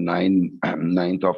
9th of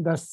10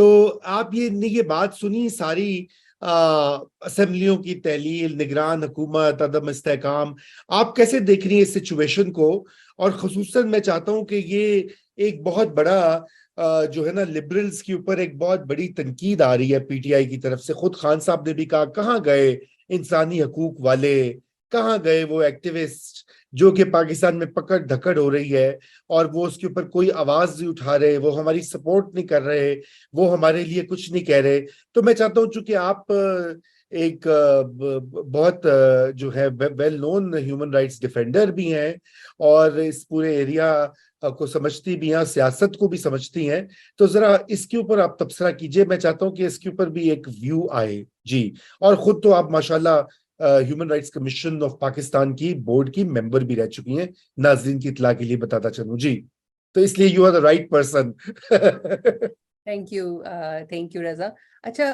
تو آپ یہ بات سنی ساری اسمبلیوں کی تحلیل، نگران حکومت، عدم استحکام، آپ کیسے دیکھ رہی ہیں اس سچویشن کو؟ اور خصوصاً میں چاہتا ہوں کہ یہ ایک بہت بڑا جو ہے نا لبرلز کے اوپر ایک بہت بڑی تنقید آ رہی ہے پی ٹی آئی کی طرف سے. خود خان صاحب نے بھی کہا کہاں گئے انسانی حقوق والے، کہاں گئے وہ ایکٹیوسٹ جو کہ پاکستان میں پکڑ دھکڑ ہو رہی ہے اور وہ اس کے اوپر کوئی آواز نہیں اٹھا رہے، وہ ہماری سپورٹ نہیں کر رہے، وہ ہمارے لیے کچھ نہیں کہہ رہے. تو میں چاہتا ہوں چونکہ آپ ایک بہت جو ہے well known human rights defender بھی ہیں اور اس پورے ایریا کو سمجھتی بھی ہیں، سیاست کو بھی سمجھتی ہیں، تو ذرا اس کے اوپر آپ تبصرہ کیجئے. میں چاہتا ہوں کہ اس کے اوپر بھی ایک ویو آئے. جی. اور خود تو آپ ماشاءاللہ human rights commission of Pakistan کی بورڈ کی ممبر بھی رہ چکی ہیں، ناظرین کی اطلاع کے لیے بتاتا چلوں. جی. تو اس لیے you are the right person. Thank you Raza. اچھا،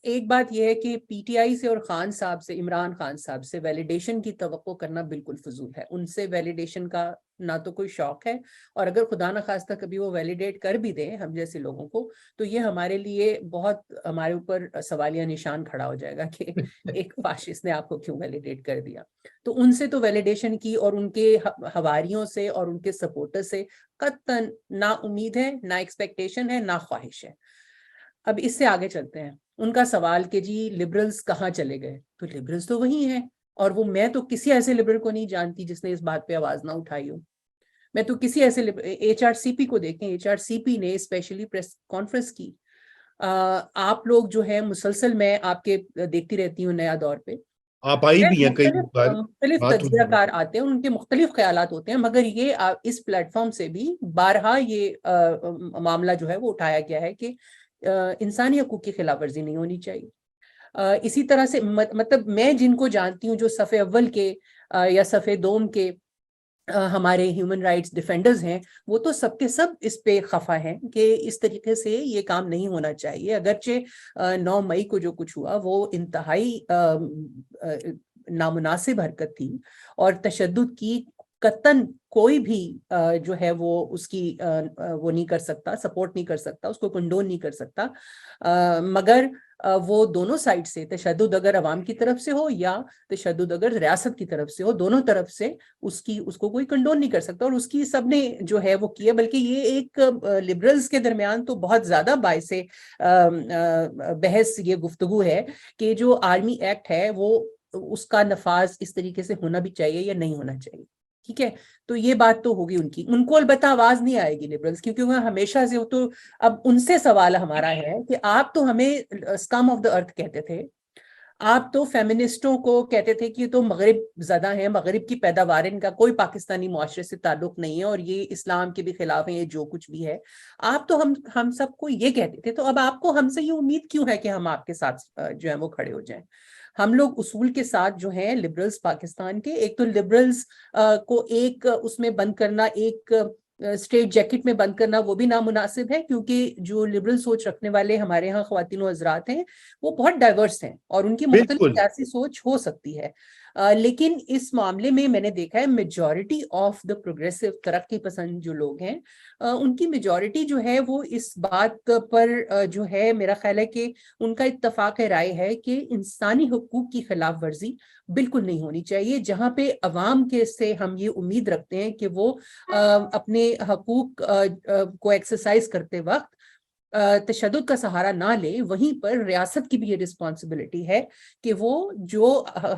ایک بات یہ ہے کہ پی ٹی آئی سے اور خان صاحب سے، عمران خان صاحب سے ویلیڈیشن کی توقع کرنا بالکل فضول ہے. ان سے ویلیڈیشن کا نہ تو کوئی شوق ہے، اور اگر خدا نہ خواستہ کبھی وہ ویلیڈیٹ کر بھی دیں ہم جیسے لوگوں کو، تو یہ ہمارے لیے بہت ہمارے اوپر سوالیہ نشان کھڑا ہو جائے گا کہ ایک فاشسٹ نے آپ کو کیوں ویلیڈیٹ کر دیا. تو ان سے تو ویلیڈیشن کی، اور ان کے حواریوں سے اور ان کے سپورٹر سے قطعاً نہ امید ہے، نہ ایکسپیکٹیشن ہے، نہ خواہش ہے. اب اس سے آگے چلتے ہیں. ان کا سوال کہ جی لبرلز کہاں چلے گئے، تو لبرلز تو وہی ہیں. اور وہ میں تو کسی ایسے لبرل کو نہیں جانتی جس نے اس بات پہ آواز نہ اٹھائی ہو. میں تو کسی ایسے ایچ آر سی پی کو دیکھیں، ایچ آر سی پی نے اسپیشلی پریس کانفرنس کی. آپ لوگ جو ہے مسلسل میں آپ کے دیکھتی رہتی ہوں نیا دور پہ، آپ آئی بھی ہیں کئی بار، مختلف تجزیہ کار آتے ہیں، ان کے مختلف خیالات ہوتے ہیں، مگر یہ اس پلیٹ فارم سے بھی بارہا یہ معاملہ جو ہے وہ اٹھایا گیا ہے کہ انسانی حقوق کی خلاف ورزی نہیں ہونی چاہیے. اسی طرح سے مطلب میں جن کو جانتی ہوں جو صف اول کے یا صف دوم کے ہمارے ہیومن رائٹس ڈیفینڈرز ہیں، وہ تو سب کے سب اس پہ خفا ہیں کہ اس طریقے سے یہ کام نہیں ہونا چاہیے. اگرچہ 9 مئی کو جو کچھ ہوا وہ انتہائی نامناسب حرکت تھی، اور تشدد کی قطعاً کوئی بھی جو ہے وہ اس کی وہ نہیں کر سکتا، سپورٹ نہیں کر سکتا، اس کو کنڈون نہیں کر سکتا. مگر وہ دونوں سائڈ سے تشدد اگر عوام کی طرف سے ہو یا تشدد اگر ریاست کی طرف سے ہو، دونوں طرف سے اس کو کوئی کنڈون نہیں کر سکتا. اور اس کی سب نے جو ہے وہ کیا، بلکہ یہ ایک لبرلز کے درمیان تو بہت زیادہ باعث بحث یہ گفتگو ہے کہ جو آرمی ایکٹ ہے وہ اس کا نفاذ اس طریقے سے ہونا بھی چاہیے یا نہیں ہونا چاہیے. ٹھیک ہے، تو یہ بات تو ہوگی ان کو البتہ آواز نہیں آئے گی لبرلز، کیونکہ وہ ہمیشہ سے. تو اب ان سے سوال ہمارا ہے کہ آپ تو ہمیں اسکم آف دا ارتھ کہتے تھے، آپ تو فیمنسٹوں کو کہتے تھے کہ یہ تو مغرب زدہ ہیں، مغرب کی پیداوار، ان کا کوئی پاکستانی معاشرے سے تعلق نہیں ہے، اور یہ اسلام کے بھی خلاف ہیں، یہ جو کچھ بھی ہے. آپ تو ہم سب کو یہ کہتے تھے، تو اب آپ کو ہم سے یہ امید کیوں ہے کہ ہم آپ کے ساتھ جو ہے وہ کھڑے ہو جائیں؟ ہم لوگ اصول کے ساتھ جو ہیں لبرلز پاکستان کے، ایک تو لبرلز کو ایک اس میں بند کرنا، ایک اسٹریٹ جیکٹ میں بند کرنا، وہ بھی نامناسب ہے، کیونکہ جو لبرل سوچ رکھنے والے ہمارے ہاں خواتین و حضرات ہیں وہ بہت ڈائیورس ہیں اور ان کی مختلف سیاسی سوچ ہو سکتی ہے. لیکن اس معاملے میں نے دیکھا ہے میجورٹی آف دا پروگریسو ترقی پسند جو لوگ ہیں، ان کی میجورٹی جو ہے وہ اس بات پر جو ہے میرا خیال ہے کہ ان کا اتفاق رائے ہے کہ انسانی حقوق کی خلاف ورزی بالکل نہیں ہونی چاہیے. جہاں پہ عوام کے سے ہم یہ امید رکھتے ہیں کہ وہ اپنے حقوق کو ایکسرسائز کرتے وقت تشدد کا سہارا نہ لے، وہیں پر ریاست کی بھی یہ رسپانسبلٹی ہے کہ وہ جو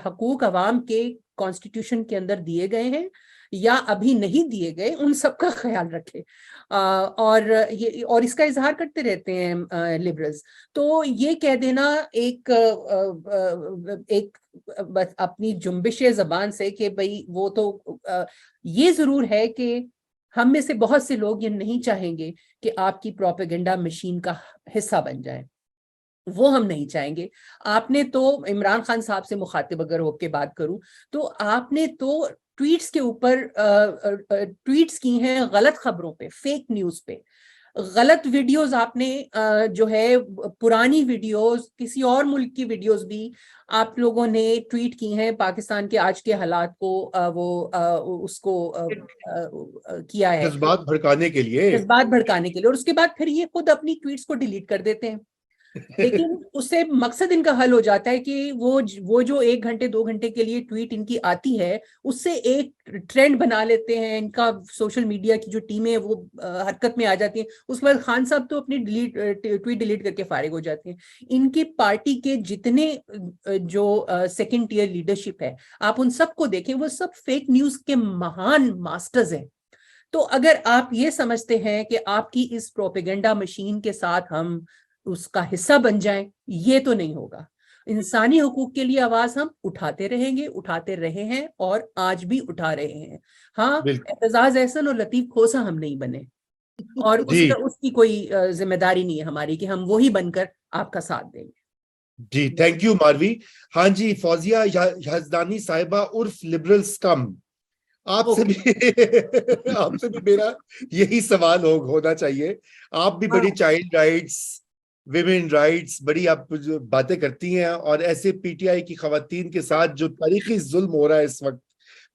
حقوق عوام کے کانسٹیٹیوشن کے اندر دیے گئے ہیں یا ابھی نہیں دیے گئے ان سب کا خیال رکھے. اور اس کا اظہار کرتے رہتے ہیں لبرلز. تو یہ کہہ دینا ایک اپنی جنبش زبان سے کہ بھئی وہ تو یہ ضرور ہے کہ ہم میں سے بہت سے لوگ یہ نہیں چاہیں گے کہ آپ کی پروپیگنڈا مشین کا حصہ بن جائیں، وہ ہم نہیں چاہیں گے. آپ نے تو عمران خان صاحب سے مخاطب اگر ہو کے بات کروں تو آپ نے تو ٹویٹس کے اوپر ٹویٹس کی ہیں غلط خبروں پہ، فیک نیوز پہ. غلط ویڈیوز آپ نے جو ہے پرانی ویڈیوز کسی اور ملک کی ویڈیوز بھی آپ لوگوں نے ٹویٹ کی ہیں پاکستان کے آج کے حالات کو اس کو کیا ہے جذبات بھڑکانے کے لیے اور اس کے بعد پھر یہ خود اپنی ٹویٹس کو ڈیلیٹ کر دیتے ہیں. لیکن اس سے مقصد ان کا حل ہو جاتا ہے کہ وہ جو 1 گھنٹے 2 گھنٹے کے لیے ٹویٹ ان کی آتی ہے اس سے ایک ٹرینڈ بنا لیتے ہیں. ان کا سوشل میڈیا کی جو ٹیمیں وہ حرکت میں آ جاتی ہیں. اس کے بعد خان صاحب تو اپنی ٹویٹ ڈیلیٹ کر کے فارغ ہو جاتے ہیں. ان کی پارٹی کے جتنے جو سیکنڈ ٹیئر لیڈرشپ ہے آپ ان سب کو دیکھیں, وہ سب فیک نیوز کے مہان ماسٹرز ہیں. تو اگر آپ یہ سمجھتے ہیں کہ آپ کی اس پروپیگنڈا مشین کے ساتھ ہم اس کا حصہ بن جائیں, یہ تو نہیں ہوگا. انسانی حقوق کے لیے آواز ہم اٹھاتے رہیں گے, اٹھاتے رہے ہیں اور آج بھی اٹھا رہے ہیں. ہاں, اعتزاز احسن اور لطیف کھوسا ہم نہیں بنے, اور اس کی کوئی ذمہ داری نہیں ہے ہماری کہ ہم وہی بن کر آپ کا ساتھ دیں گے. جی تھینک یو ماروی. ہاں جی, فوزیہ یزدانی صاحبہ عرف لبرلز کم, آپ سے بھی میرا یہی سوال ہونا چاہیے. آپ بھی بڑی چائلڈ رائٹس, ویمن رائٹس, بڑی آپ باتیں کرتی ہیں, اور ایسے پی ٹی آئی کی خواتین کے ساتھ جو تاریخی ظلم ہو رہا ہے اس وقت,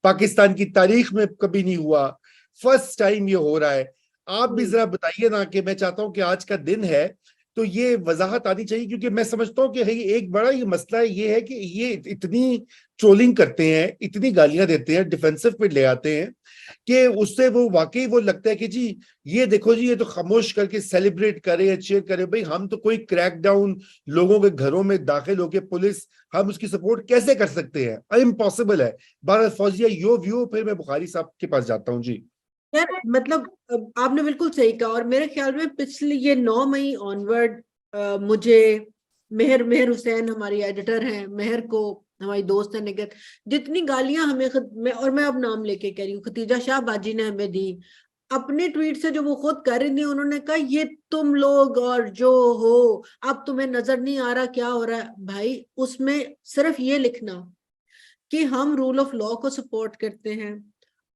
پاکستان کی تاریخ میں کبھی نہیں ہوا, فرسٹ ٹائم یہ ہو رہا ہے. آپ بھی ذرا بتائیے نا, کہ میں چاہتا ہوں کہ آج کا دن ہے تو یہ وضاحت آنی چاہیے, کیونکہ میں سمجھتا ہوں کہ ایک بڑا یہ مسئلہ یہ ہے کہ یہ اتنی ٹرولنگ کرتے ہیں, اتنی گالیاں دیتے ہیں, ڈیفینسو پہ لے آتے ہیں, کہ اس سے وہ واقعی وہ لگتا ہے کہ جی یہ دیکھو جی, یہ تو خاموش کر کے سیلیبریٹ کرے یا چیئر کرے. بھئی ہم تو کوئی کریک ڈاؤن لوگوں کے گھروں میں داخل ہو کے پولیس, ہم اس کی سپورٹ کیسے کر سکتے ہیں؟ امپاسبل ہے. بہرحال فوزیہ یور ویو, پھر میں بخاری صاحب کے پاس جاتا ہوں. جی مطلب آپ نے بالکل صحیح کہا, اور میرے خیال میں پچھلی یہ 9 مئی آنورڈ مجھے مہر حسین ہماری ایڈیٹر ہیں, مہر کو ہماری دوست ہیں نگت, جتنی گالیاں ہمیں اور میں اب نام لے کے کہہ رہی ہوں, ختیجہ شاہ باجی نے ہمیں دی اپنے ٹویٹ سے, جو وہ خود کر رہی تھی. انہوں نے کہا یہ تم لوگ اور جو ہو, اب تمہیں نظر نہیں آ رہا کیا ہو رہا ہے. بھائی اس میں صرف یہ لکھنا کہ ہم رول آف لا کو سپورٹ کرتے ہیں,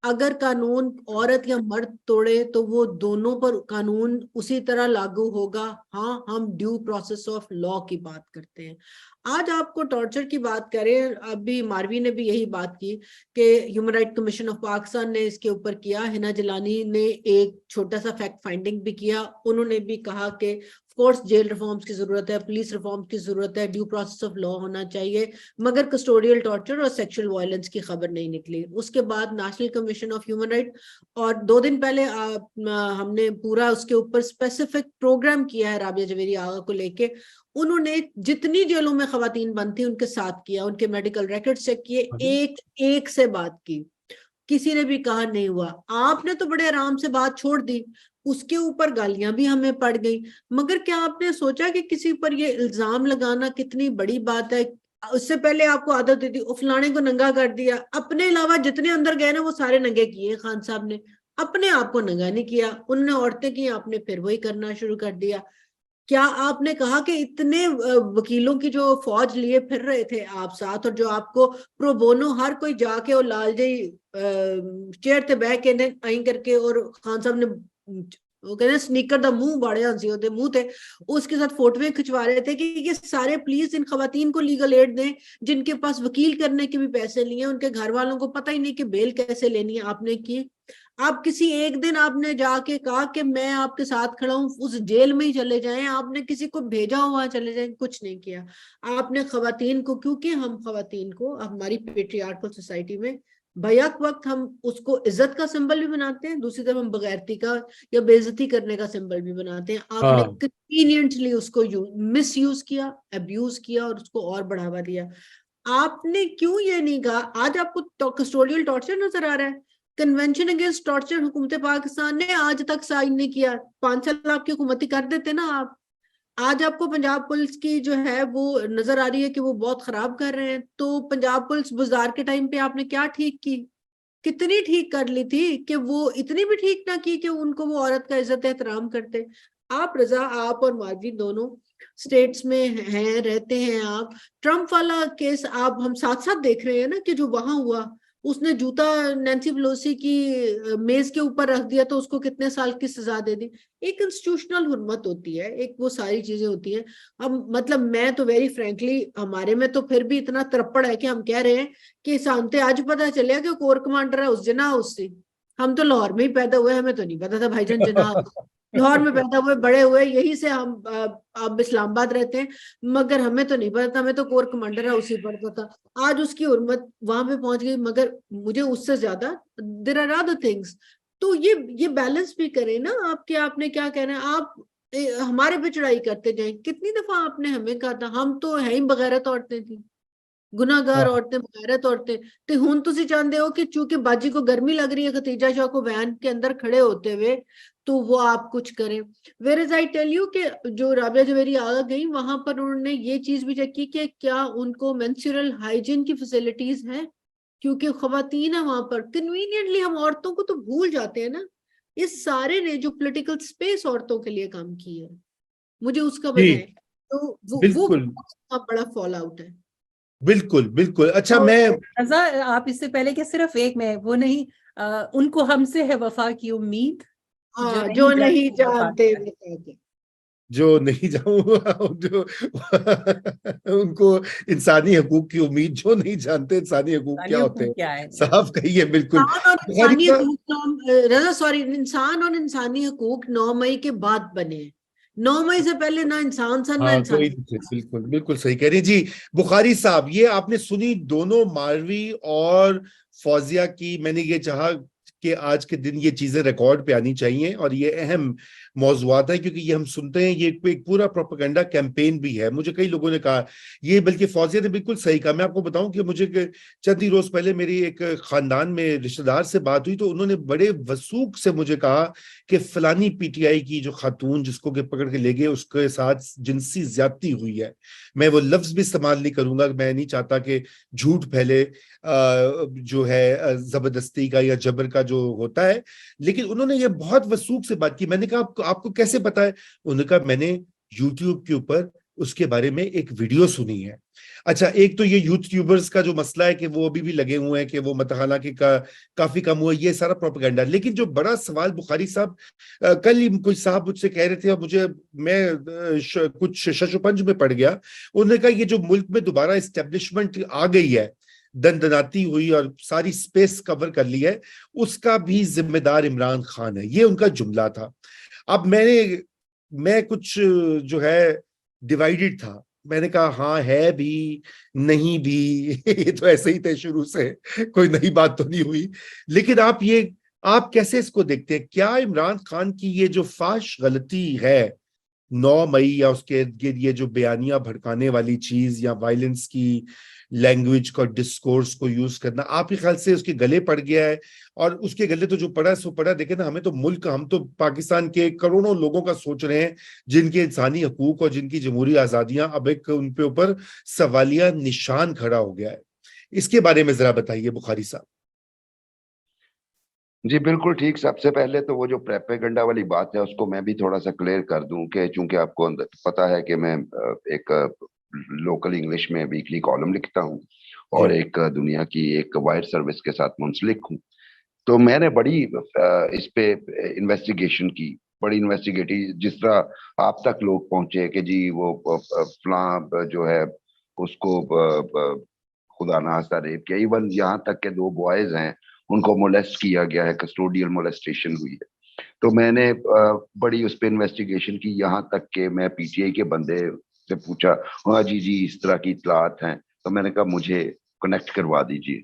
اگر قانون عورت یا مرد توڑے تو وہ دونوں پر قانون اسی طرح لاگو ہوگا. ہاں, ہم ڈیو پروسیس آف لا کی بات کرتے ہیں. آج آپ کو ٹارچر کی بات کریں, ابھی ماروی نے بھی یہی بات کی کہ human right commission of Pakistan نے اس کے اوپر کیا, ہنا جلانی نے ایک چھوٹا سا فیکٹ فائنڈنگ بھی کیا. انہوں نے بھی کہا کہ کورس جیل ریفارمز کی ضرورت ہے, پولیس ریفارمز کی ضرورت ہے, ڈیو پروسیس آف لا ہونا چاہیے, مگر کسٹوڈیل ٹارچر اور سیکشل وائلنس کی خبر نہیں نکلی. اس کے بعد national commission of human right, اور 2 دن پہلے ہم نے پورا اس کے اوپر اسپیسیفک پروگرام کیا ہے رابعہ جویری آغا کو لے کے. انہوں نے جتنی جیلوں میں خواتین بند تھی ان کے ساتھ کیا, ان کے میڈیکل ریکارڈ چیک کیے, ایک سے بات کی, کسی نے بھی کہا نہیں ہوا. آپ نے تو بڑے آرام سے بات چھوڑ دی, اس کے اوپر گالیاں بھی ہمیں پڑ گئی. مگر کیا آپ نے سوچا کہ کسی پر یہ الزام لگانا کتنی بڑی بات ہے؟ اس سے پہلے آپ کو عادت تھی فلانے کو ننگا کر دیا, اپنے علاوہ جتنے اندر گئے نا وہ سارے ننگے کیے. خان صاحب نے اپنے آپ کو ننگا نہیں کیا, انہوں نے عورتیں کی, آپ نے پھر وہی کرنا شروع کر دیا. کیا آپ نے کہا کہ اتنے وکیلوں کی جو فوج لیے پھر رہے تھے آپ ساتھ, اور جو آپ کو پرو بونو ہر کوئی جا کے اور لال جی چیئر تے بہ کے آئیں کر کے, اور خان صاحب نے وہ کہتے ہیں سنیکر دا منہ باڑے ہنسی ہوتے منہ تھے, اس کے ساتھ فوٹویں کھچوا رہے تھے کہ یہ سارے پلیز ان خواتین کو لیگل ایڈ دیں جن کے پاس وکیل کرنے کے بھی پیسے نہیں ہیں, ان کے گھر والوں کو پتہ ہی نہیں کہ بیل کیسے لینی ہے. آپ نے کی, آپ کسی ایک دن آپ نے جا کے کہا کہ میں آپ کے ساتھ کھڑا ہوں, اس جیل میں ہی چلے جائیں, آپ نے کسی کو بھیجا ہوا چلے جائیں, کچھ نہیں کیا. آپ نے خواتین کو, کیونکہ ہم خواتین کو ہماری پیٹریارکل سوسائٹی میں بیک وقت ہم اس کو عزت کا سمبل بھی بناتے ہیں, دوسری طرف ہم بغیرتی کا یا بے عزتی کرنے کا سمبل بھی بناتے ہیں. آپ نے کنوینینٹلی اس کو مس یوز کیا, ابیوز کیا, اور اس کو اور بڑھاوا دیا. آپ نے کیوں یہ نہیں کہا؟ آج آپ کو کسٹوڈیل ٹارچر نظر آ رہا ہے. کنونشن اگینسٹ ٹارچر حکومت پاکستان نے آج تک سائن نہیں کیا. 5 سال آپ کی حکومتی کر دیتے نا آپ. آج آپ کو پنجاب پولیس کی جو ہے وہ نظر آ رہی ہے کہ وہ بہت خراب کر رہے ہیں. تو پنجاب پولیس بازار کے ٹائم پہ آپ نے کیا ٹھیک کی, کتنی ٹھیک کر لی تھی کہ وہ اتنی بھی ٹھیک نہ کی کہ ان کو وہ عورت کا عزت احترام کرتے. آپ رضا, آپ اور ماضی دونوں سٹیٹس میں ہیں, رہتے ہیں آپ. ٹرمپ والا کیس آپ ہم ساتھ ساتھ دیکھ رہے ہیں نا کہ جو وہاں ہوا, اس نے جوتا نینسی پیلوسی کی میز کے اوپر رکھ دیا تو اس کو کتنے سال کی سزا دے دی. ایک انسٹیٹیوشنل حرمت ہوتی ہے, ایک وہ ساری چیزیں ہوتی ہیں. اب مطلب میں تو ویری فرینکلی ہمارے میں تو پھر بھی اتنا ترپڑ ہے کہ ہم کہہ رہے ہیں کہ سانتے آج پتا چلے کہ کور کمانڈر ہے اس جناح ہاؤس سے. ہم تو لاہور میں ہی پیدا ہوئے, ہمیں تو نہیں پتا تھا بھائی جان جناح لاہور میں پیدا ہوئے بڑے ہوئے, یہی سے ہم اب اسلام آباد رہتے ہیں, مگر ہمیں تو نہیں پتا تھا, ہمیں تو کور کمانڈر ہے اسی پڑھتا تھا. آج اس کی حرمت وہاں پہ پہنچ گئی, مگر مجھے اس سے زیادہ دیر آر ادر تھنگس. تو یہ بیلنس بھی کریں نا آپ, کہ آپ نے کیا کہنا ہے, آپ ہمارے پہ چڑھائی کرتے جائیں. کتنی دفعہ آپ نے ہمیں کہا تھا, ہم تو ہے ہی بغیرت عورتیں تھیں, گناہگار عورتیں, بغیرت عورتیں. تو ہوں تسی چاہتے ہو کہ چونکہ باجی کو گرمی لگ رہی ہے ختیجہ شاہ کو وین کے اندر کھڑے ہوتے ہوئے, تو وہ آپ کچھ کریں. whereas I tell you کہ جو رابعہ جویری آ گئی وہاں پر انہوں نے یہ چیز بھی چیک کی کہ کیا ان کو مینسٹرل ہائیجین کی فیسلٹیز ہیں, کیونکہ خواتین ہیں وہاں پر. کنوینئنٹلی ہم عورتوں کو تو بھول جاتے ہیں نا. اس سارے نے جو پولیٹیکل سپیس عورتوں کے لیے کام کی ہے, مجھے اس کا بتائیں. تو وہ بالکل بڑا فال آؤٹ ہے. بالکل بالکل. اچھا میں رضا, آپ اس سے پہلے کہ صرف ایک میں وہ نہیں, ان کو ہم سے ہے وفا کی امید, جو نہیں جانتے جو نہیں جاؤں جو ان کو انسانی حقوق کی امید, جو نہیں جانتے انسانی حقوق کیا ہوتے ہیں. صاحب کہیے بالکل. انسانی حقوق رضا سوری, انسان اور انسانی حقوق 9 مئی کے بعد بنے. 9 مئی سے پہلے نہ انسان سن نہ انسانی. بالکل بالکل صحیح کہہ رہی جی. بخاری صاحب, یہ آپ نے سنی دونوں ماروی اور فوزیہ کی. میں نے یہ چاہا کہ آج کے دن یہ چیزیں ریکارڈ پہ آنی چاہیے, اور یہ اہم موضوعات ہیں کیونکہ یہ ہم سنتے ہیں, یہ ایک پورا پروپیگنڈا کیمپین بھی ہے. مجھے کئی لوگوں نے کہا یہ, بلکہ فوزیہ نے بالکل صحیح کہا. میں آپ کو بتاؤں کہ مجھے چند ہی روز پہلے میری ایک خاندان میں رشتہ دار سے بات ہوئی, تو انہوں نے بڑے وثوق سے مجھے کہا کہ فلانی پی ٹی آئی کی جو خاتون جس کو کہ پکڑ کے لے گئے اس کے ساتھ جنسی زیادتی ہوئی ہے. میں وہ لفظ بھی استعمال نہیں کروں گا, میں نہیں چاہتا کہ جھوٹ پھیلے جو ہے زبردستی کا یا جبر کا جو ہوتا ہے, لیکن انہوں نے یہ بہت وثوق سے بات کی. میں نے کہا آپ کو کیسے پتا ہے؟ انہوں نے کہا میں نے یوٹیوب کے اوپر اس کے بارے میں ایک ویڈیو سنی ہے. اچھا, ایک تو یہ یوٹیوبرز کا جو مسئلہ ہے کہ وہ ابھی بھی لگے ہوئے ہیں کہ وہ متحالہ کے کافی کم ہوا, یہ سارا پروپیگنڈا. لیکن جو بڑا سوال بخاری صاحب, کل ہی کوئی صاحب مجھ سے کہہ رہے تھے اور میں کچھ شش و پنج میں پڑ گیا. انہوں نے کہا یہ جو ملک میں دوبارہ اسٹیبلشمنٹ آ گئی ہے, دندناتی ہوئی اور ساری سپیس کور کر لی ہے, اس کا بھی ذمہ دار عمران خان ہے. یہ ان کا جملہ تھا. اب میں کچھ جو ہے ڈیوائیڈڈ تھا. میں نے کہا ہاں ہے بھی نہیں بھی, یہ تو ایسے ہی تھے شروع سے, کوئی نئی بات تو نہیں ہوئی. لیکن آپ کیسے اس کو دیکھتے ہیں؟ کیا عمران خان کی یہ جو فاحش غلطی ہے 9 مئی یا اس کے یہ جو بیانیہ بھڑکانے والی چیز یا وائلنس کی لینگویج کا ڈسکورس کو یوز کرنا, آپ کے خیال سے اس کے گلے پڑ گیا ہے؟ اور اس کے گلے تو جو پڑا سو پڑا. دیکھیں نا, ہمیں تو ملک, ہم تو پاکستان کے کروڑوں لوگوں کا سوچ رہے ہیں جن کے انسانی حقوق اور جن کی جمہوری آزادیاں اب ایک ان پہ اوپر سوالیہ نشان کھڑا ہو گیا ہے. اس کے بارے میں ذرا بتائیے بخاری صاحب. جی بالکل ٹھیک. سب سے پہلے تو وہ جو پروپیگنڈا والی بات ہے اس کو میں بھی تھوڑا سا کلیئر کر دوں کہ چونکہ آپ کو پتا ہے کہ میں ایک لوکل انگلش میں ویکلی کالم لکھتا ہوں اور ایک دنیا کی ایک وائر سروس کے ساتھ منسلک ہوں. تو میں نے بڑی اس پہ انویسٹیگیشن کی, بڑی انویسٹیگیٹی, جس طرح آپ تک لوگ پہنچے کہ جی وہ فلاں جو ہے اس کو خدا نخواستہ ریپ کیا. ایون یہاں تک کہ 2 بوائز ہیں ان کو مولیسٹ کیا گیا ہے, کسٹوڈیل مولیسٹیشن ہوئی ہے. تو میں نے بڑی اس پہ انویسٹیگیشن کی, یہاں تک کہ میں پی ٹی آئی کے بندے سے پوچھا, ہاں جی اس طرح کی اطلاعات ہیں. تو میں نے کہا مجھے کنیکٹ کروا دیجیے.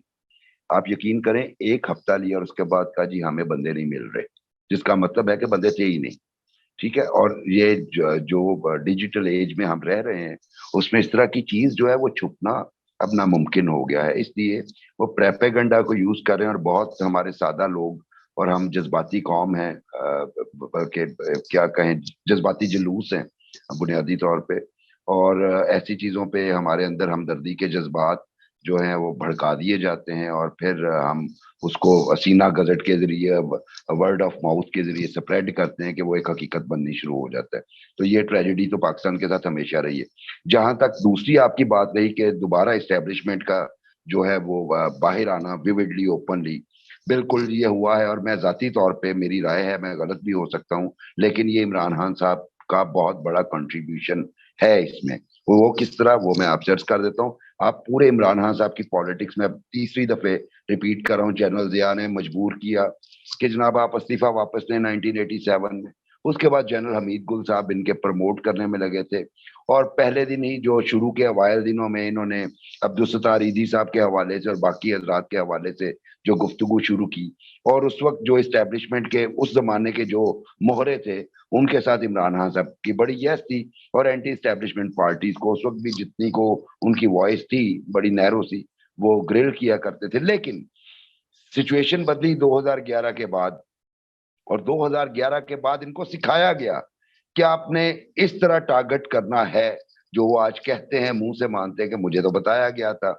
آپ یقین کریں 1 ہفتہ لیا اور اس کے بعد کہا جی ہمیں بندے نہیں مل رہے, جس کا مطلب ہے کہ بندے تھے ہی نہیں. ٹھیک ہے. اور یہ جو ڈیجیٹل ایج میں ہم رہ رہے ہیں اس میں اس طرح کی چیز جو ہے وہ چھپنا اب ناممکن ہو گیا ہے. اس لیے وہ پروپیگنڈا کو یوز کر رہے ہیں, اور بہت ہمارے سادہ لوگ اور ہم جذباتی قوم ہیں, بلکہ کیا کہیں جذباتی جلوس ہیں بنیادی طور پہ, اور ایسی چیزوں پہ ہمارے اندر ہمدردی کے جذبات جو ہیں وہ بھڑکا دیے جاتے ہیں, اور پھر ہم اس کو سینہ گزٹ کے ذریعے, ورڈ آف ماؤتھ کے ذریعے سپریڈ کرتے ہیں کہ وہ ایک حقیقت بننی شروع ہو جاتا ہے. تو یہ ٹریجڈی تو پاکستان کے ساتھ ہمیشہ رہی ہے. جہاں تک دوسری آپ کی بات رہی کہ دوبارہ اسٹیبلشمنٹ کا جو ہے وہ باہر آنا ویوڈلی اوپنلی، بالکل یہ ہوا ہے. اور میں ذاتی طور پہ میری رائے ہے، میں غلط بھی ہو سکتا ہوں، لیکن یہ عمران خان صاحب کا بہت بڑا کنٹریبیوشن ہے اس میں. وہ کس طرح، وہ میں آپ سے عرض کر دیتا ہوں. آپ پورے عمران خان صاحب کی پالیٹکس میں اب تیسری دفعہ ریپیٹ کر رہا ہوں، جنرل ضیاء نے مجبور کیا کہ جناب آپ استعفیٰ واپس لیں 1987 میں. اس کے بعد جنرل حمید گل صاحب ان کے پروموٹ کرنے میں لگے تھے، اور پہلے دن ہی جو شروع کے اوائل دنوں میں انہوں نے عبدالستار ایدھی صاحب کے حوالے سے اور باقی حضرات کے حوالے سے جو گفتگو شروع کی، اور اس وقت جو اسٹیبلشمنٹ کے اس زمانے کے جو مہرے تھے ان کے ساتھ عمران خان صاحب کی بڑی یس تھی. اور اینٹی اسٹیبلشمنٹ پارٹیز کو اس وقت بھی جتنی کو ان کی وائس تھی بڑی نیرو سی، وہ گرل کیا کرتے تھے. لیکن سچویشن بدلی 2011 کے بعد، اور 2011 کے بعد ان کو سکھایا گیا کہ آپ نے اس طرح ٹارگٹ کرنا ہے، جو وہ آج کہتے ہیں منہ سے مانتے ہیں کہ مجھے تو بتایا گیا تھا.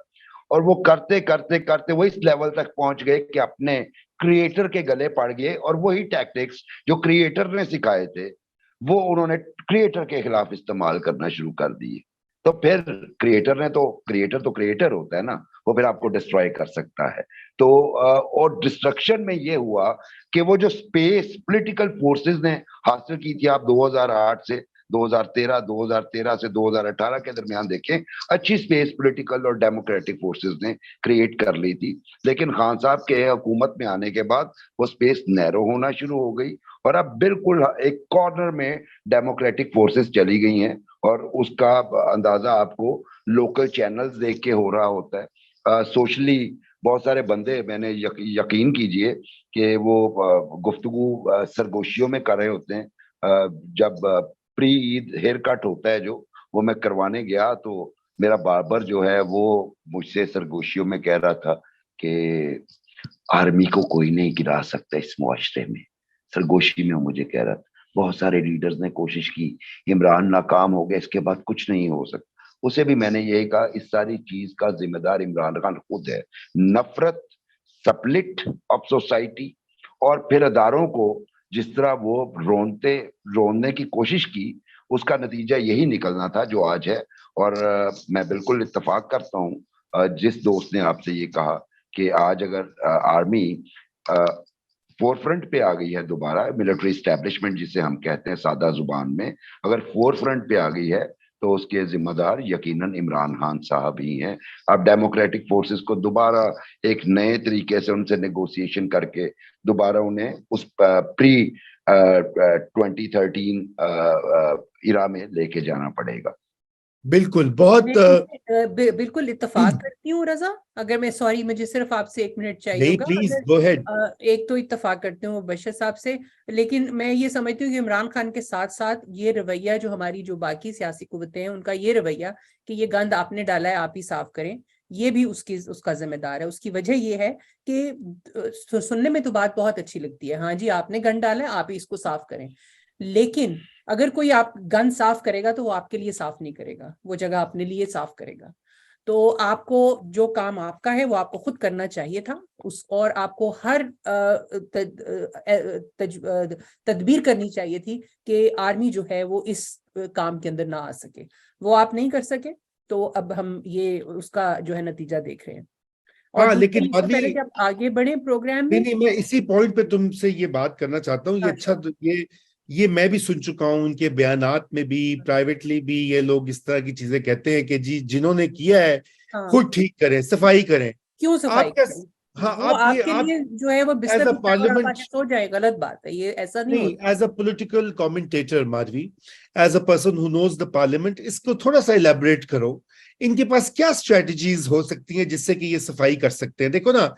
اور وہ کرتے کرتے کرتے وہ اس لیول تک پہنچ گئے کہ اپنے کریٹر کے گلے پڑ گئے، اور وہی ٹیکٹکس جو کریٹر نے سکھائے تھے وہ انہوں نے کریٹر کے خلاف استعمال کرنا شروع کر دیے. تو پھر کریٹر ہوتا ہے نا، وہ پھر آپ کو ڈسٹروائے کر سکتا ہے. تو اور ڈسٹرکشن میں یہ ہوا کہ وہ جو سپیس پولیٹیکل فورسز نے حاصل کی تھی، آپ 2008 سے 2013 سے 2018 کے درمیان دیکھیں، اچھی سپیس پولیٹیکل اور ڈیموکریٹک فورسز نے کریٹ کر لی تھی. لیکن خان صاحب کے حکومت میں آنے کے بعد وہ سپیس نیرو ہونا شروع ہو گئی، اور اب بالکل ایک کارنر میں ڈیموکریٹک فورسز چلی گئی ہیں. اور اس کا اندازہ آپ کو لوکل چینلز دیکھ کے ہو رہا ہوتا ہے. سوشلی بہت سارے بندے، میں نے یقین کیجئے کہ وہ گفتگو سرگوشیوں میں کر رہے ہوتے ہیں. جب پری عید ہیئر کٹ ہوتا ہے جو، وہ میں کروانے گیا تو میرا باربر جو ہے وہ مجھ سے سرگوشیوں میں کہہ رہا تھا کہ آرمی کو کوئی نہیں گرا سکتا اس معاشرے میں. سرگوشی میں مجھے کہہ رہا تھا. بہت سارے لیڈرز نے کوشش کی، عمران ناکام ہو گیا، اس کے بعد کچھ نہیں ہو سکتا. اسے بھی میں نے یہی کہا، اس ساری چیز کا ذمہ دار عمران خان خود ہے. نفرت، سپلٹ آف سوسائٹی، اور پھر اداروں کو جس طرح وہ روننے کی کوشش کی، اس کا نتیجہ یہی نکلنا تھا جو آج ہے. اور میں بالکل اتفاق کرتا ہوں جس دوست نے آپ سے یہ کہا کہ آج اگر آرمی فور فرنٹ پہ آ گئی ہے دوبارہ، ملٹری اسٹیبلشمنٹ جسے ہم کہتے ہیں سادہ زبان میں، اگر فور فرنٹ پہ آ گئی ہے تو اس کے ذمہ دار یقیناً عمران خان صاحب ہی ہیں. اب ڈیموکریٹک فورسز کو دوبارہ ایک نئے طریقے سے ان سے نیگوسیشن کر کے دوبارہ انہیں اس پری 2013 ایرا میں لے کے جانا پڑے گا. بالکل، بہت بالکل اتفاق کرتی ہوں رضا. اگر میں سوری، مجھے صرف آپ سے 1 منٹ چاہیے نہیں، ہوگا. Please go ahead. ایک تو اتفاق کرتی ہوں بشر صاحب سے، لیکن میں یہ سمجھتی ہوں کہ عمران خان کے ساتھ ساتھ یہ رویہ جو ہماری جو باقی سیاسی قوتیں ہیں ان کا یہ رویہ کہ یہ گند آپ نے ڈالا ہے آپ ہی صاف کریں، یہ بھی اس کا ذمہ دار ہے. اس کی وجہ یہ ہے کہ سننے میں تو بات بہت اچھی لگتی ہے، ہاں جی آپ نے گند ڈالا ہے آپ ہی اس کو صاف کریں، لیکن اگر کوئی آپ گند صاف کرے گا تو وہ آپ کے لیے صاف نہیں کرے گا، وہ جگہ اپنے لیے صاف کرے گا. تو آپ کو جو کام آپ کا ہے وہ آپ کو خود کرنا چاہیے تھا، اور آپ کو ہر تدبیر کرنی چاہیے تھی کہ آرمی جو ہے وہ اس کام کے اندر نہ آ سکے. وہ آپ نہیں کر سکے، تو اب ہم یہ اس کا جو ہے نتیجہ دیکھ رہے ہیں. اور لیکن پہلے کہ آپ آگے بڑھیں پروگرام میں، میں اسی پوائنٹ پہ تم سے یہ بات کرنا چاہتا ہوں. یہ اچھا، یہ میں بھی سن چکا ہوں ان کے بیانات میں بھی، پرائیویٹلی بھی یہ لوگ اس طرح کی چیزیں کہتے ہیں کہ جی جنہوں نے کیا ہے خود ٹھیک کریں، صفائی کریں. کیوں صفائی کریں؟ ہاں، وہ آپ کے لیے جو ہے وہ بستر سو جائے، غلط بات ہے، یہ ایسا نہیں ہوتا. As a political commentator Madhavi, as a person who knows the parliament, اس کو تھوڑا سا الیبوریٹ کرو. ان کے پاس کیا اسٹریٹجیز ہو سکتی ہیں جس سے کہ یہ صفائی کر سکتے ہیں؟ دیکھو نا،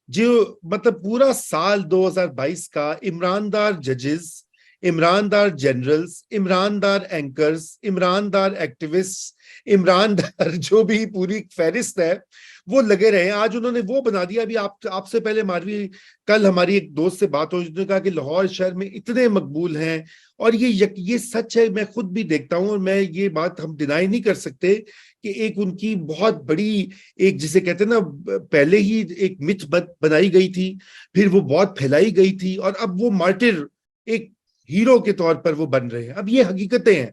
جو مطلب پورا سال 2022 کا عمران دار ججز، عمران دار جنرلز، عمران دار اینکرز، عمران دار ایکٹیوسٹ، عمران دار جو بھی پوری فہرست ہے وہ لگے رہے ہیں. آج انہوں نے وہ بنا دیا. ابھی آپ سے پہلے مادھوی، کل ہماری ایک دوست سے بات ہوئی، جس نے کہا کہ لاہور شہر میں اتنے مقبول ہیں، اور یہ سچ ہے. میں خود بھی دیکھتا ہوں، اور میں یہ بات ہم ڈینائی نہیں کر سکتے کہ ایک ان کی بہت بڑی ایک جسے کہتے ہیں نا، پہلے ہی ایک متھ بنائی گئی تھی، پھر وہ بہت پھیلائی گئی تھی، اور اب وہ مارٹر ایک ہیرو کے طور پر وہ بن رہے ہیں. اب یہ حقیقتیں ہیں.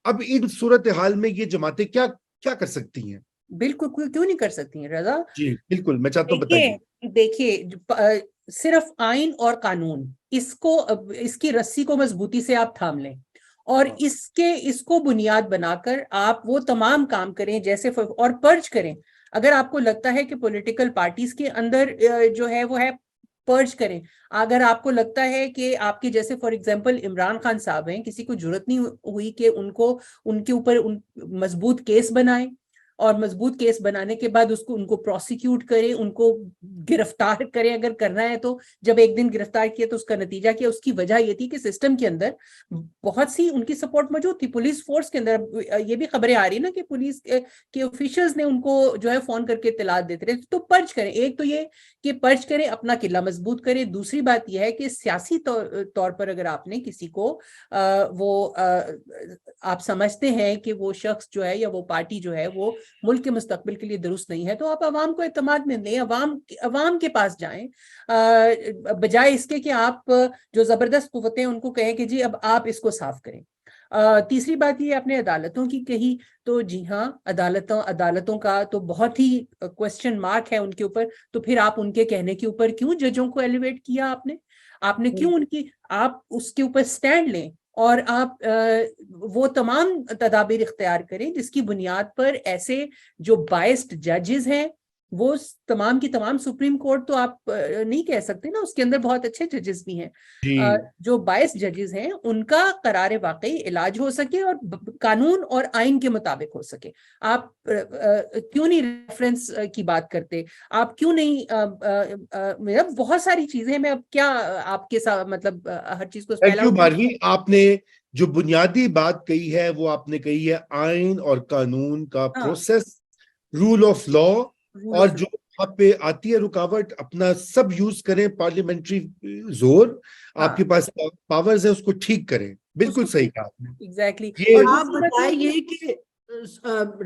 اب ان صورتحال میں یہ جماعتیں کیا کر سکتی ہیں؟ بالکل کیوں نہیں کر سکتی ہیں رضا؟ جی بالکل، میں چاہتا ہوں بتائیے. دیکھیے صرف آئین اور قانون اس کی رسی کو مضبوطی سے آپ تھام لیں اور اس کو بنیاد بنا کر آپ وہ تمام کام کریں جیسے اور پرچ کریں. اگر آپ کو لگتا ہے کہ پولیٹیکل پارٹیز کے اندر جو ہے وہ ہے پرچ کریں. اگر آپ کو لگتا ہے کہ آپ کے جیسے فار ایگزامپل عمران خان صاحب ہیں, کسی کو جرت نہیں ہوئی کہ ان کے اوپر مضبوط کیس بنائیں اور مضبوط کیس بنانے کے بعد ان کو پروسیکیوٹ کریں, ان کو گرفتار کریں اگر کرنا ہے تو. جب ایک دن گرفتار کیا تو اس کا نتیجہ کیا؟ اس کی وجہ یہ تھی کہ سسٹم کے اندر بہت سی ان کی سپورٹ موجود تھی. پولیس فورس کے اندر یہ بھی خبریں آ رہی نا کہ پولیس کے آفیشلز نے ان کو جو ہے فون کر کے اطلاعات دیتے رہے. تو پرچ کریں. ایک تو یہ کہ پرچ کریں, اپنا قلعہ مضبوط کریں. دوسری بات یہ ہے کہ سیاسی طور پر اگر آپ نے کسی کو آپ سمجھتے ہیں کہ وہ شخص جو ہے یا وہ پارٹی جو ہے وہ ملک کے مستقبل کے لیے درست نہیں ہے, تو آپ عوام کو اعتماد میں دیں, عوام کے پاس جائیں, بجائے اس کے کہ آپ جو زبردست قوتیں ان کو کہیں کہ جی اب آپ اس کو صاف کریں. تیسری بات یہ آپ نے عدالتوں کی کہی, تو جی ہاں عدالتوں کا تو بہت ہی کوسچن مارک ہے ان کے اوپر. تو پھر آپ ان کے کہنے کے اوپر کیوں ججوں کو ایلیویٹ کیا آپ نے کیوں آپ اس کے اوپر سٹینڈ لیں اور آپ وہ تمام تدابیر اختیار کریں جس کی بنیاد پر ایسے جو بائسڈ ججز ہیں, وہ تمام کی تمام سپریم کورٹ تو آپ نہیں کہہ سکتے نا, اس کے اندر بہت اچھے ججز بھی ہیں, جو بائسڈ ججز ہیں ان کا قرار واقعی علاج ہو سکے اور قانون اور آئین کے مطابق ہو سکے. آپ کیوں نہیں ریفرنس کی بات کرتے؟ آپ کیوں نہیں بہت ساری چیزیں میں اب کیا آپ کے ساتھ مطلب ہر چیز کو ماروی, آپ نے جو بنیادی بات کہی ہے وہ آپ نے کہی ہے آئین اور قانون کا پروسیس, رول آف لا, اور جو آپ پہ آتی ہے رکاوٹ اپنا سب یوز کریں, پارلیمنٹری زور آپ کے پاس پاورز ہیں اس کو ٹھیک کریں. بالکل صحیح کہا آپ نے. ایگزیکٹلی. آپ بتائیں یہ کہ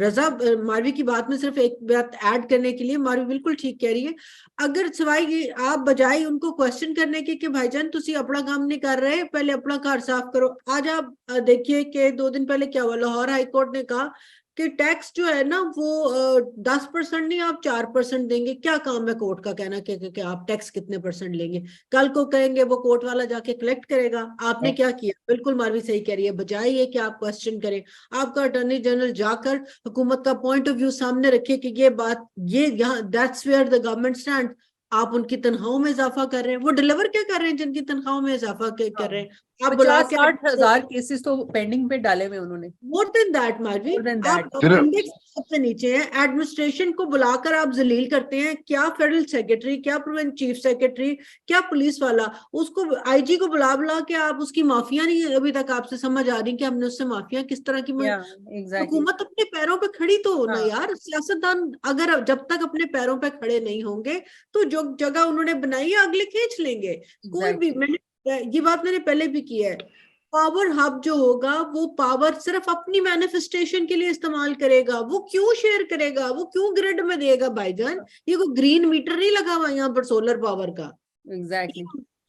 رضا, ماروی کی بات میں صرف ایک بات ایڈ کرنے کے لیے, ماروی بالکل ٹھیک کہہ رہی ہے. اگر سوائے یہ آپ بجائے ان کو کوشچن کرنے کے کہ بھائی جان تسی اپنا کام نہیں کر رہے, پہلے اپنا گھر صاف کرو. آج آپ دیکھیے کہ 2 دن پہلے کیا ہوا, لاہور ہائی کورٹ نے کہا کہ ٹیکس جو ہے نا وہ 10% نہیں آپ 4% دیں گے. کیا کام ہے کورٹ کا کہنا کہ آپ ٹیکس کتنے % لیں گے؟ کل کو کہیں گے وہ کورٹ والا جا کے کلیکٹ کرے گا. آپ نے کیا کیا؟ بالکل ماروی صحیح کہہ رہی ہے, بجائے یہ کہ آپ کوشچن کریں, آپ کا اٹارنی جنرل جا کر حکومت کا پوائنٹ آف ویو سامنے رکھے کہ یہ بات یہاں that's where the government stand. آپ ان کی تنخواہوں میں اضافہ کر رہے ہیں, وہ ڈیلیور کیا کر رہے ہیں جن کی تنخواہوں میں اضافہ کر رہے ہیں؟ آپ بلا کے 50,000 کیسز تو پینڈنگ پہ ڈالے ہوئے انہوں نے. مور دین دیٹ ماروی, آپ انڈیکس سب سے نیچے ہیں. ایڈمنسٹریشن کو بلا کر آپ ذلیل کرتے ہیں. کیا فیڈرل سیکرٹری, کیا چیف سیکرٹری, کیا پولیس والا, اس کو آئی جی کو بلا کے آپ اس کی معافیاں نہیں ابھی تک آپ سے سمجھ آ رہی کہ ہم نے اس سے معافیاں کس طرح کی. حکومت اپنے پیروں پہ کھڑی تو ہونا یار. سیاستدان اگر جب تک اپنے پیروں پہ کھڑے نہیں ہوں گے تو جو جگہ انہوں نے بنائی ہے اگلے کھینچ لیں گے. کوئی بھی, یہ بات میں نے پہلے بھی کی ہے, پاور ہب جو ہوگا وہ پاور صرف اپنی مینیفسٹیشن کے لیے استعمال کرے گا. وہ کیوں شیئر کرے گا, وہ کیوں گریڈ میں دے گا بھائی جان؟ یہ کوئی گرین میٹر نہیں لگا ہوا یہاں پر سولر پاور کا.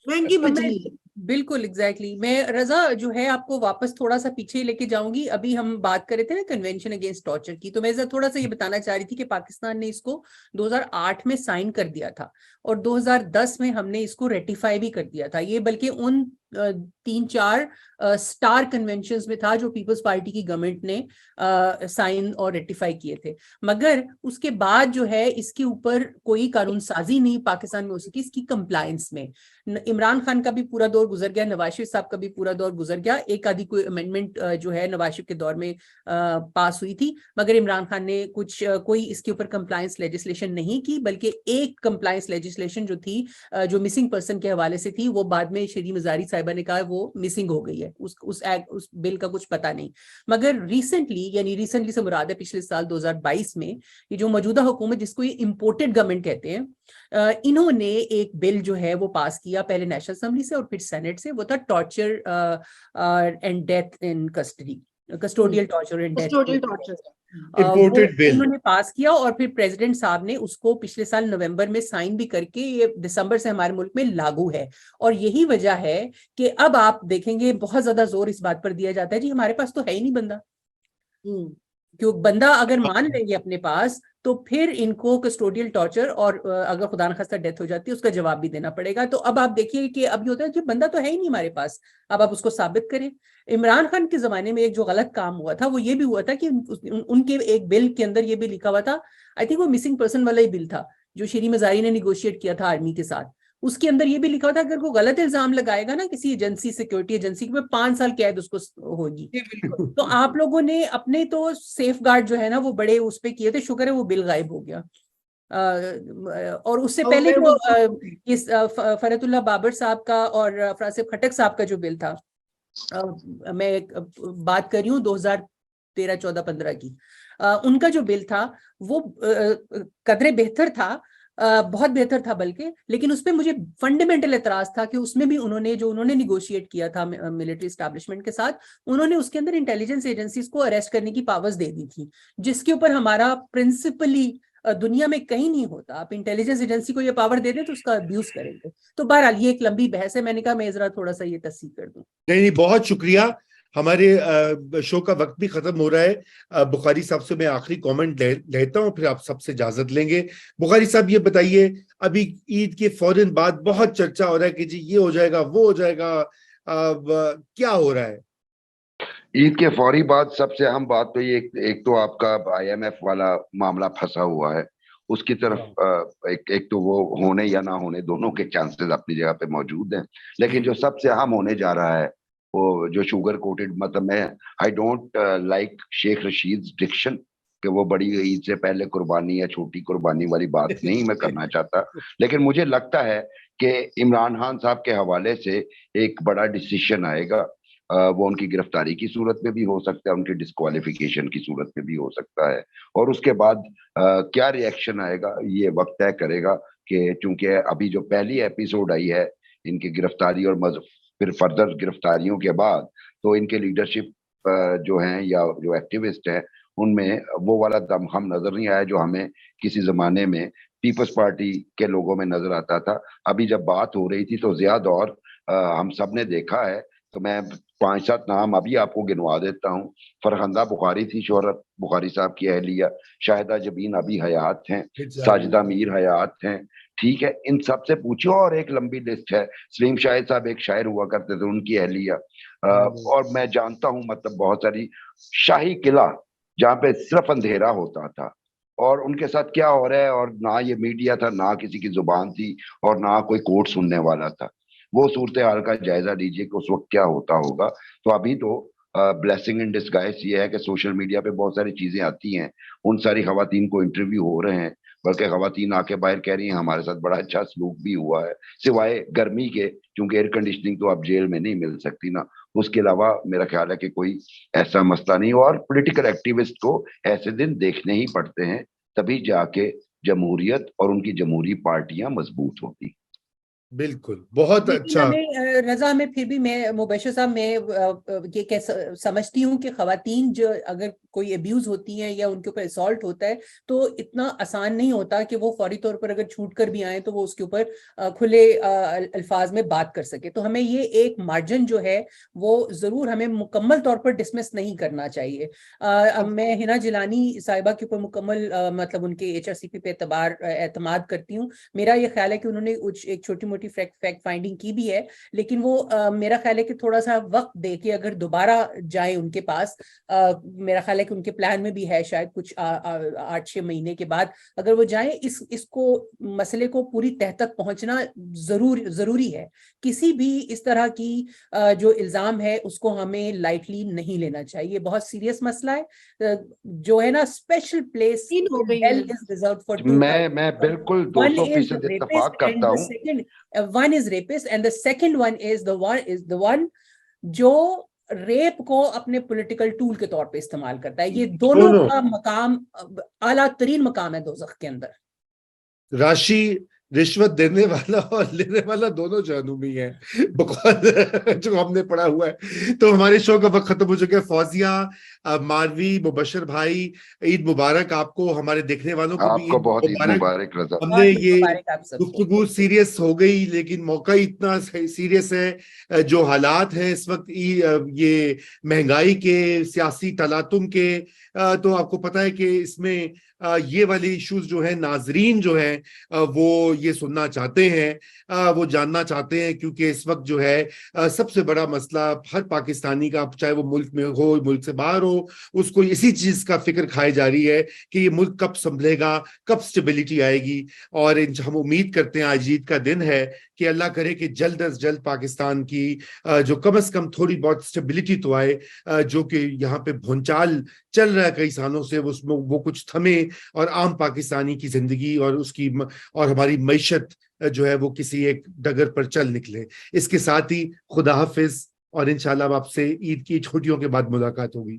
مہنگی بجلی. بالکل ایگزیکٹلی. میں رضا جو ہے آپ کو واپس تھوڑا سا پیچھے لے کے جاؤں گی. ابھی ہم بات کر رہے تھے نا کنونشن اگینسٹ ٹارچر کی, تو میں تھوڑا سا یہ بتانا چاہ رہی تھی کہ پاکستان نے اس کو 2008 میں سائن کر دیا تھا اور 2010 میں ہم نے اس کو ریٹیفائی بھی کر دیا تھا. یہ بلکہ ان 3-4 سٹار کنونشنز میں تھا جو پیپلز پارٹی کی گورنمنٹ نے سائن اور ریٹیفائی کیے تھے. مگر اس کے بعد جو ہے اس کے اوپر کوئی قانون سازی نہیں پاکستان میں ہو سکی اس کی کمپلائنس میں. عمران خان کا بھی پورا دور گزر گیا, نواز شریف صاحب کا بھی پورا دور گزر گیا. ایک آدھی کوئی امینڈمنٹ جو ہے نواز شریف کے دور میں پاس ہوئی تھی, مگر عمران خان نے کوئی اس کے اوپر کمپلائنس لیجسلیشن نہیں کی, بلکہ ایک کمپلائنس لیجسلیشن جو تھی جو مسنگ پرسن کے حوالے سے تھی, وہ بعد میں شری مزاری صاحبہ نے کہا وہ مسنگ ہو گئی ہے, اس بل کا کچھ پتہ نہیں. مگر ریسنٹلی سے مراد ہے پچھلے سال 2022 میں یہ جو موجودہ حکومت جس کو یہ امپورٹڈ گورنمنٹ کہتے ہیں, انہوں نے ایک بل جو ہے وہ پاس کیا, پہلے نیشنل اسمبلی سے اور پھر سینٹ سے. وہ تھا torture and death in custody, custodial torture and death. انہوں نے پاس کیا اور پھر پریزیڈنٹ صاحب نے اس کو پچھلے سال نومبر میں سائن بھی کر کے یہ دسمبر سے ہمارے ملک میں لاگو ہے. اور یہی وجہ ہے کہ اب آپ دیکھیں گے بہت زیادہ زور اس بات پر دیا جاتا ہے جی ہمارے پاس تو ہے ہی نہیں بندہ. کہ بندہ اگر مان لیں گے اپنے پاس تو پھر ان کو کسٹوڈیل ٹارچر اور اگر خدا نخواستہ ڈیتھ ہو جاتی ہے اس کا جواب بھی دینا پڑے گا. تو اب آپ دیکھیے کہ اب یہ ہوتا ہے کہ بندہ تو ہے ہی نہیں ہمارے پاس, اب آپ اس کو ثابت کریں. عمران خان کے زمانے میں ایک جو غلط کام ہوا تھا وہ یہ بھی ہوا تھا کہ ان کے ایک بل کے اندر یہ بھی لکھا ہوا تھا, آئی تھنک وہ مسنگ پرسن والا ہی بل تھا جو شیری مزاری نے نیگوشیٹ کیا تھا آرمی کے ساتھ. اس کے اندر یہ بھی لکھا تھا اگر کوئی غلط الزام لگائے گا نا کسی ایجنسی, سیکورٹی ایجنسی میں 5 سال قید اس کو ہوگی. تو آپ لوگوں نے اپنے تو سیف گارڈ جو ہے نا وہ بڑے اس پہ کیے تھے, شکر ہے وہ بل غائب ہو گیا. اور اس سے پہلے جو اس فرحت اللہ بابر صاحب کا اور فراسب خٹک صاحب کا جو بل تھا, میں بات کر رہی ہوں 2013, 14, 15 کی, ان کا جو بل تھا وہ قدرے بہتر تھا, بہت بہتر تھا بلکہ, لیکن اس پہ مجھے فنڈامنٹل اعتراض تھا کہ اس میں بھی انہوں نے نیگوشیٹ کیا تھا ملٹری اسٹیبلشمنٹ کے ساتھ, انہوں نے اس کے اندر انٹیلیجنس ایجنسیز کو اریسٹ کرنے کی پاورز دے دی تھی, جس کے اوپر ہمارا پرنسپلی دنیا میں کہیں نہیں ہوتا. آپ انٹیلیجنس ایجنسی کو یہ پاور دے دیں تو اس کا ابیوز کریں گے. تو بہرحال یہ ایک لمبی بحث ہے, میں نے کہا میں ذرا تھوڑا سا یہ تصحیح کر دوں. نہیں, بہت شکریہ. ہمارے شو کا وقت بھی ختم ہو رہا ہے. بخاری صاحب سے میں آخری کامنٹ لیتا ہوں, پھر آپ سب سے اجازت لیں گے. بخاری صاحب یہ بتائیے, ابھی عید کے فوراً بعد بہت چرچا ہو رہا ہے کہ جی یہ ہو جائے گا, وہ ہو جائے گا, کیا ہو رہا ہے؟ عید کے فوری بعد سب سے اہم بات تو یہ, ایک تو آپ کا IMF والا معاملہ پھنسا ہوا ہے, اس کی طرف ایک تو وہ ہونے یا نہ ہونے دونوں کے چانسز اپنی جگہ پہ موجود ہیں, لیکن جو سب سے اہم ہونے جا رہا ہے وہ جو شوگر کوٹڈ, مطلب میں I don't like Sheikh Rashid diction کہ وہ بڑی عید سے پہلے قربانی یا چھوٹی قربانی والی بات نہیں میں کرنا چاہتا, لیکن مجھے لگتا ہے کہ عمران خان صاحب کے حوالے سے ایک بڑا ڈیسیشن آئے گا. وہ ان کی گرفتاری کی صورت میں بھی ہو سکتا ہے, ان کی ڈسکوالیفیکیشن کی صورت میں بھی ہو سکتا ہے, اور اس کے بعد کیا ری ایکشن آئے گا یہ وقت طے کرے گا. کہ چونکہ ابھی جو پہلی ایپیسوڈ آئی ہے ان کی گرفتاری اور پھر فردر گرفتاریوں کے بعد, تو ان کے لیڈرشپ جو ہیں یا جو ایکٹیوسٹ ہیں ان میں وہ والا دم ہم نظر نہیں آیا جو ہمیں کسی زمانے میں پیپلز پارٹی کے لوگوں میں نظر آتا تھا. ابھی جب بات ہو رہی تھی تو زیادہ اور ہم سب نے دیکھا ہے, تو میں 5-7 نام ابھی آپ کو گنوا دیتا ہوں. فرخندہ بخاری تھی شہرت بخاری صاحب کی اہلیہ, شاہدہ جبین ابھی حیات ہیں, ساجدہ میر حیات ہیں, ٹھیک ہے, ان سب سے پوچھو. اور ایک لمبی لسٹ ہے, سلیم شاہد صاحب ایک شاعر ہوا کرتے تھے, ان کی اہلیہ. اور میں جانتا ہوں مطلب بہت ساری شاہی قلعہ جہاں پہ صرف اندھیرا ہوتا تھا, اور ان کے ساتھ کیا ہو رہا ہے, اور نہ یہ میڈیا تھا, نہ کسی کی زبان تھی, اور نہ کوئی کوٹ سننے والا تھا. وہ صورتحال کا جائزہ لیجئے کہ اس وقت کیا ہوتا ہوگا. تو ابھی تو بلیسنگ ان ڈسگائز یہ ہے کہ سوشل میڈیا پہ بہت ساری چیزیں آتی ہیں, ان ساری خواتین کو انٹرویو ہو رہے ہیں, بلکہ خواتین آ کے باہر کہہ رہی ہیں ہمارے ساتھ بڑا اچھا سلوک بھی ہوا ہے, سوائے گرمی کے, کیونکہ ایئر کنڈیشننگ تو اب جیل میں نہیں مل سکتی نا. اس کے علاوہ میرا خیال ہے کہ کوئی ایسا مسئلہ نہیں. اور پولیٹیکل ایکٹیوسٹ کو ایسے دن دیکھنے ہی پڑتے ہیں, تبھی جا کے جمہوریت اور ان کی جمہوری پارٹیاں مضبوط ہوتی. بالکل, بہت اچھا. رضا میں پھر بھی میں مبشر صاحب میں یہ سمجھتی ہوں کہ خواتین جو اگر کوئی ابیوز ہوتی ہیں یا ان کے اوپر اسالٹ ہوتا ہے تو اتنا آسان نہیں ہوتا کہ وہ فوری طور پر اگر چھوٹ کر بھی آئیں تو وہ اس کے اوپر کھلے الفاظ میں بات کر سکے. تو ہمیں یہ ایک مارجن جو ہے وہ ضرور ہمیں مکمل طور پر ڈسمس نہیں کرنا چاہیے. میں ہنا جیلانی صاحبہ کے اوپر مکمل مطلب ان کے HRCP پہ اعتماد کرتی ہوں. میرا یہ خیال ہے کہ انہوں نے ایک چھوٹی موٹی فیکٹ فائنڈنگ کی بھی ہے, لیکن وہ میرا خیال ہے کہ تھوڑا سا وقت دے کے اگر دوبارہ جائیں ان کے پاس, میرا خیال ہے کہ ان کے پلان میں بھی ہے شاید کچھ 8-6 مہینے کے بعد اگر وہ جائیں, اس کو مسئلے کو پوری تہ تک پہنچنا ضروری ہے. کسی بھی اس طرح کی جو الزام ہے اس کو ہمیں لائٹلی نہیں لینا چاہیے, بہت سیریس مسئلہ ہے جو ہے نا. اسپیشل پلیس میں بالکل 200% اتفاق کرتا ہوں. One is rapist and the second one is the one جو ریپ کو اپنے پولیٹیکل ٹول کے طور پہ استعمال کرتا ہے. یہ دونوں کا مقام اعلیٰ ترین مقام ہے دوزخ کے اندر. رشوت دینے والا اور لینے والا دونوں جہنمی ہیں بقول جو ہم نے پڑھا ہوا ہے. تو ہمارے شو کا وقت ختم ہو چکا ہے. فوزیہ، ماروی، مبشر بھائی، عید مبارک آپ کو، ہمارے دیکھنے والوں کو بھی آپ کو عید بہت عید مبارک. مبارک رضا. ہم بہت نے عید یہ مبارک آپ سب کو. گفتگو سیریس ہو گئی لیکن موقع ہی اتنا سیریس ہے. جو حالات ہیں اس وقت یہ مہنگائی کے، سیاسی تلاطم کے، تو آپ کو پتہ ہے کہ اس میں یہ والے ایشوز جو ہیں ناظرین جو ہیں وہ یہ سننا چاہتے ہیں، وہ جاننا چاہتے ہیں، کیونکہ اس وقت جو ہے سب سے بڑا مسئلہ ہر پاکستانی کا، چاہے وہ ملک میں ہو ملک سے باہر ہو، اس کو اسی چیز کا فکر کھائی جا رہی ہے کہ یہ ملک کب سنبھلے گا، کب سٹیبلٹی آئے گی. اور ہم امید کرتے ہیں آج عید کا دن ہے کہ اللہ کرے کہ جلد از جلد پاکستان کی جو کم از کم تھوڑی بہت سٹیبلٹی تو آئے، جو کہ یہاں پہ بھونچال چل رہا ہے کئی سالوں سے، وہ کچھ تھمے اور عام پاکستانی کی زندگی اور اس کی اور ہماری معیشت جو ہے وہ کسی ایک ڈگر پر چل نکلے. اس کے ساتھ ہی خدا حافظ، اور انشاءاللہ اب آپ سے عید کی چھٹیوں کے بعد ملاقات ہوگی.